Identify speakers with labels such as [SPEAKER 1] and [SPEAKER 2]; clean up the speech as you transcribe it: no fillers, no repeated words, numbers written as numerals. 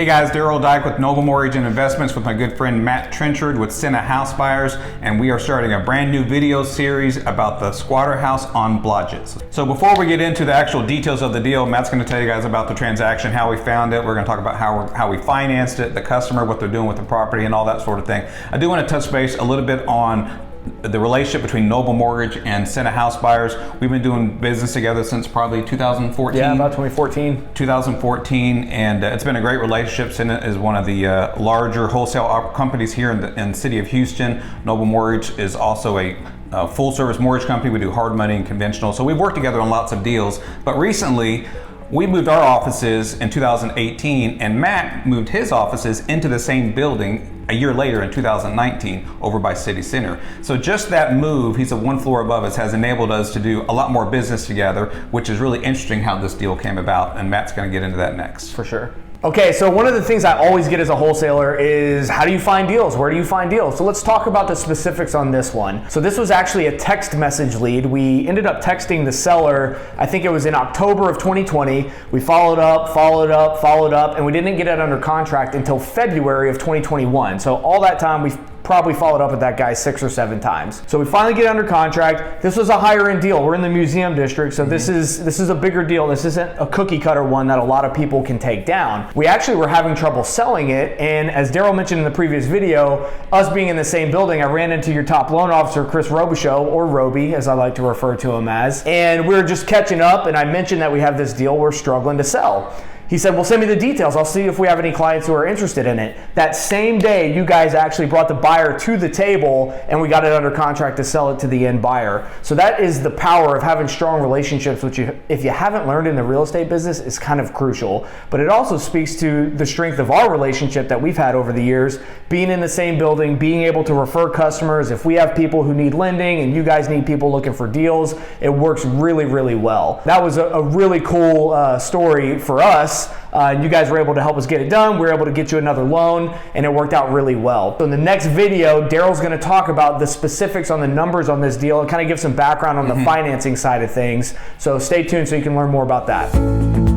[SPEAKER 1] Hey guys, Daryl Dyke with Noble Mortgage and Investments with my good friend Matt Trenchard with Senna House Buyers, and we are starting a brand new video series about the squatter house on Blodgett. So before we get into the actual details of the deal, Matt's going to tell you guys about the transaction, how we found it. We're going to talk about how we financed it, the customer, what they're doing with the property, and all that sort of thing. I do want to touch base a little bit on the relationship between Noble Mortgage and Senna House Buyers. We've been doing business together since probably 2014.
[SPEAKER 2] Yeah, about 2014.
[SPEAKER 1] 2014, and it's been a great relationship. Senna is one of the larger wholesale companies here in the city of Houston. Noble Mortgage is also a full service mortgage company. We do hard money and conventional. So we've worked together on lots of deals, but recently we moved our offices in 2018, and Matt moved his offices into the same building a year later in 2019 over by City Center. So just that move, he's one floor above us, has enabled us to do a lot more business together, which is really interesting how this deal came about, and Matt's going to get into that next.
[SPEAKER 2] For sure. Okay, so one of the things I always get as a wholesaler is how do you find deals? Where do you find deals? So let's talk about the specifics on this one. So this was actually a text message lead. We ended up texting the seller, I think it was in October of 2020. We followed up, and we didn't get it under contract until February of 2021. So all that time we've probably followed up with that guy 6 or 7 times. So we finally get under contract. This was a higher end deal. We're in the museum district, so this is a bigger deal. This isn't a cookie cutter one that a lot of people can take down. We actually were having trouble selling it, and as Daryl mentioned in the previous video, us being in the same building, I ran into your top loan officer, Chris Robichaux, or Roby as I like to refer to him as, and we were just catching up, and I mentioned that we have this deal we're struggling to sell. He said, well, send me the details. I'll see if we have any clients who are interested in it. That same day, you guys actually brought the buyer to the table, and we got it under contract to sell it to the end buyer. So that is the power of having strong relationships, which if you haven't learned in the real estate business, is kind of crucial. But it also speaks to the strength of our relationship that we've had over the years, being in the same building, being able to refer customers. If we have people who need lending and you guys need people looking for deals, it works really, really well. That was a really cool story for us. You guys were able to help us get it done. We were able to get you another loan, and it worked out really well. So in the next video, Daryl's going to talk about the specifics on the numbers on this deal and kind of give some background on the financing side of things. So stay tuned so you can learn more about that.